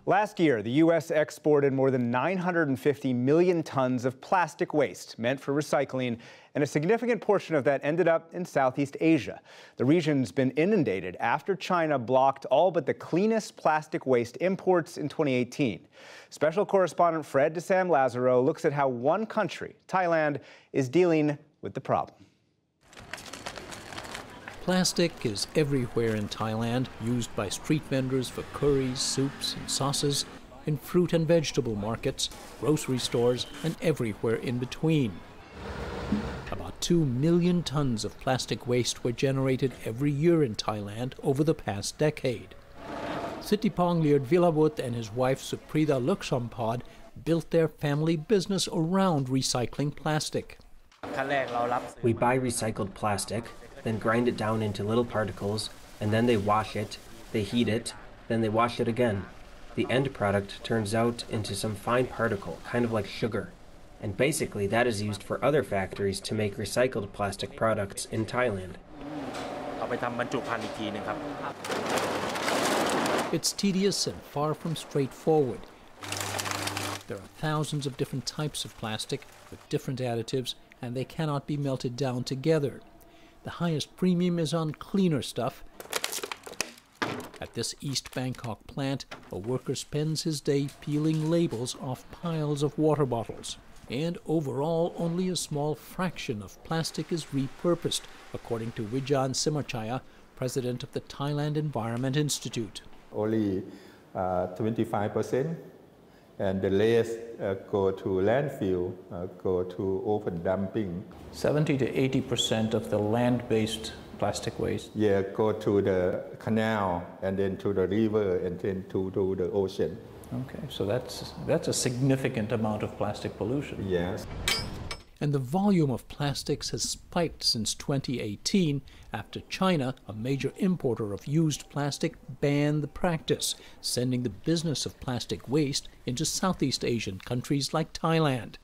Last year, the U.S. exported more than 950 million tons of plastic waste meant for recycling, and a significant portion of that ended up in Southeast Asia. The region's been inundated after China blocked all but the cleanest plastic waste imports in 2018. Special correspondent Fred de Sam Lazaro looks at how one country, Thailand, is dealing with the problem. Plastic is everywhere in Thailand, used by street vendors for curries, soups, and sauces, in fruit and vegetable markets, grocery stores, and everywhere in between. About 2 million tons of plastic waste were generated every year in Thailand over the past decade. Sittipong Leerdvilavut and his wife Suprida Luksampad built their family business around recycling plastic. We buy recycled plastic, then grind it down into little particles, and then they wash it, they heat it, then they wash it again. The end product turns out into some fine particle, kind of like sugar. And basically that is used for other factories to make recycled plastic products in Thailand. It's tedious and far from straightforward. There are thousands of different types of plastic with different additives, and they cannot be melted down together. The highest premium is on cleaner stuff. At this East Bangkok plant, a worker spends his day peeling labels off piles of water bottles. And overall, only a small fraction of plastic is repurposed, according to Wijan Simachaya, president of the Thailand Environment Institute. Only 25%, and the rest go to landfill, go to open dumping. 70 to 80% of the land-based plastic waste? Yeah, go to the canal, and then to the river, and then to the ocean. Okay, so that's a significant amount of plastic pollution. Yes. And the volume of plastics has spiked since 2018 after China, a major importer of used plastic, banned the practice, sending the business of plastic waste into Southeast Asian countries like Thailand.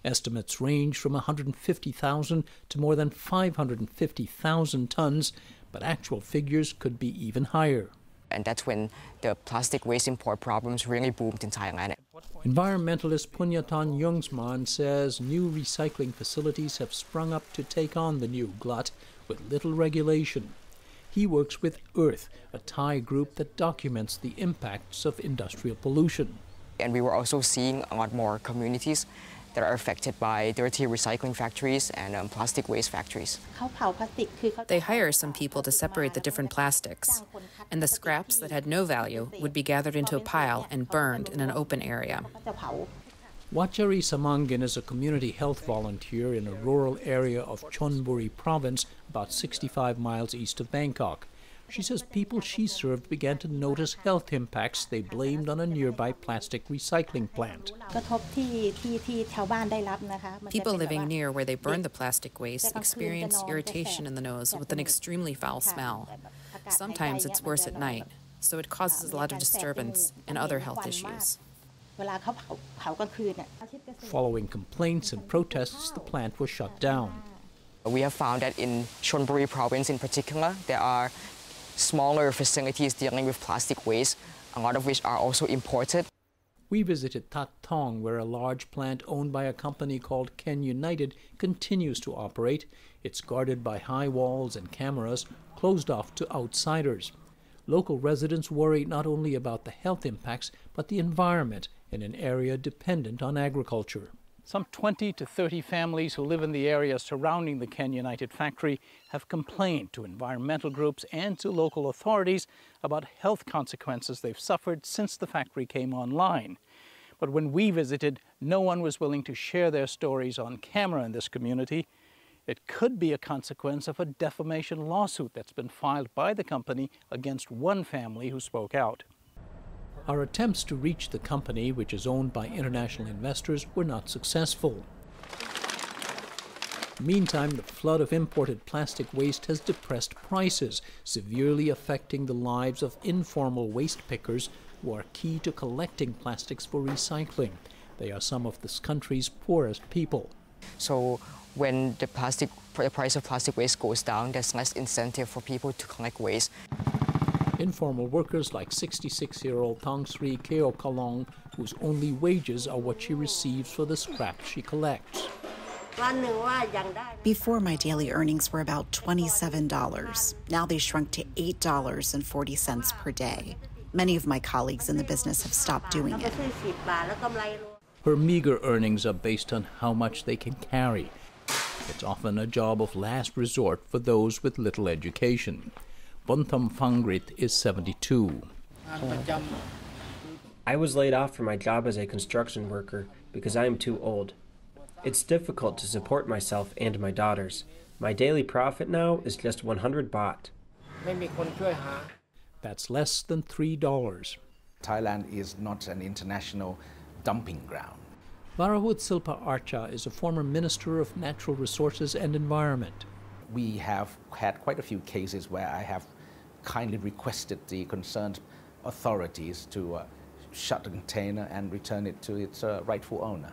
Estimates range from 150,000 to more than 550,000 tons, but actual figures could be even higher. And that's when the plastic waste import problems really boomed in Thailand. Environmentalist Punyatan Youngsman says new recycling facilities have sprung up to take on the new glut with little regulation. He works with Earth, a Thai group that documents the impacts of industrial pollution. And we were also seeing a lot more communities that are affected by dirty recycling factories and plastic waste factories. They hire some people to separate the different plastics, and the scraps that had no value would be gathered into a pile and burned in an open area. Wachari Samangin is a community health volunteer in a rural area of Chonburi province, about 65 miles east of Bangkok. She says people she served began to notice health impacts they blamed on a nearby plastic recycling plant. People living near where they burn the plastic waste experience irritation in the nose with an extremely foul smell. Sometimes it's worse at night, so it causes a lot of disturbance and other health issues. Following complaints and protests, the plant was shut down. We have found that in Chonburi province in particular, there are smaller facilities dealing with plastic waste, a lot of which are also imported. We visited Tat Thong, where a large plant owned by a company called Ken United continues to operate. It's guarded by high walls and cameras, closed off to outsiders. Local residents worry not only about the health impacts, but the environment in an area dependent on agriculture. Some 20 to 30 families who live in the area surrounding the Ken United factory have complained to environmental groups and to local authorities about health consequences they've suffered since the factory came online. But when we visited, no one was willing to share their stories on camera in this community. It could be a consequence of a defamation lawsuit that's been filed by the company against one family who spoke out. Our attempts to reach the company, which is owned by international investors, were not successful. Meantime, the flood of imported plastic waste has depressed prices, severely affecting the lives of informal waste pickers who are key to collecting plastics for recycling. They are some of this country's poorest people. So when the price of plastic waste goes down, there's less incentive for people to collect waste. Informal workers like 66-year-old Thong Sri Keo Kalong, whose only wages are what she receives for the scrap she collects. Before, my daily earnings were about $27. Now they shrunk to $8.40 per day. Many of my colleagues in the business have stopped doing it. Her meager earnings are based on how much they can carry. It's often a job of last resort for those with little education. Bontham Fangrit is 72. I was laid off from my job as a construction worker because I am too old. It's difficult to support myself and my daughters. My daily profit now is just 100 baht. That's less than $3. Thailand is not an international dumping ground. Varawut Silpa Archa is a former Minister of Natural Resources and Environment. We have had quite a few cases where I have kindly requested the concerned authorities to shut the container and return it to its rightful owner.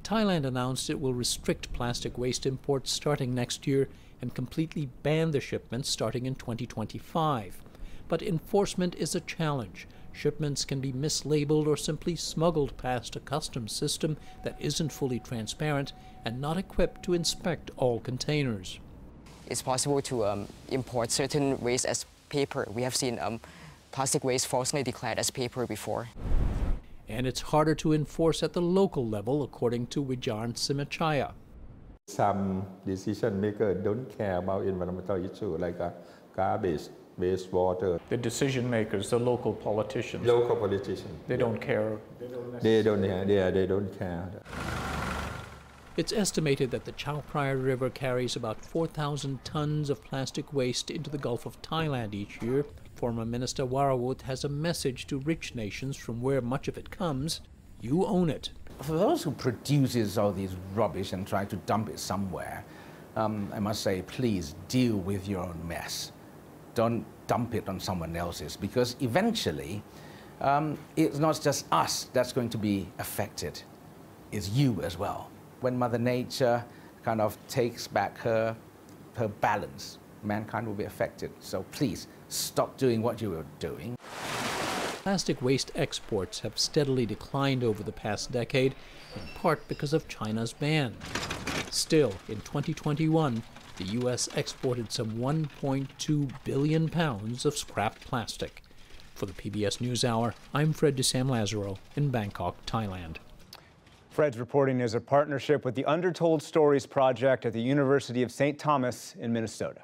Thailand announced it will restrict plastic waste imports starting next year and completely ban the shipments starting in 2025. But enforcement is a challenge. Shipments can be mislabeled or simply smuggled past a customs system that isn't fully transparent and not equipped to inspect all containers. It's possible to import certain waste as paper. We have seen plastic waste falsely declared as paper before. And it's harder to enforce at the local level, according to Wijarn Simachaya. Some decision makers don't care about environmental issues like garbage, wastewater. The decision makers, the local politicians. Local politicians. They don't care. They don't care. It's estimated that the Chao Phraya River carries about 4,000 tons of plastic waste into the Gulf of Thailand each year. Former Minister Warawut has a message to rich nations from where much of it comes. You own it. For those who produces all these rubbish and try to dump it somewhere, I must say, please deal with your own mess. Don't dump it on someone else's, because eventually it's not just us that's going to be affected, it's you as well. When Mother Nature kind of takes back her balance, mankind will be affected. So please, stop doing what you were doing. Plastic waste exports have steadily declined over the past decade, in part because of China's ban. Still, in 2021, the U.S. exported some 1.2 billion pounds of scrap plastic. For the PBS NewsHour, I'm Fred de Sam Lazaro in Bangkok, Thailand. Fred's reporting is a partnership with the Undertold Stories Project at the University of St. Thomas in Minnesota.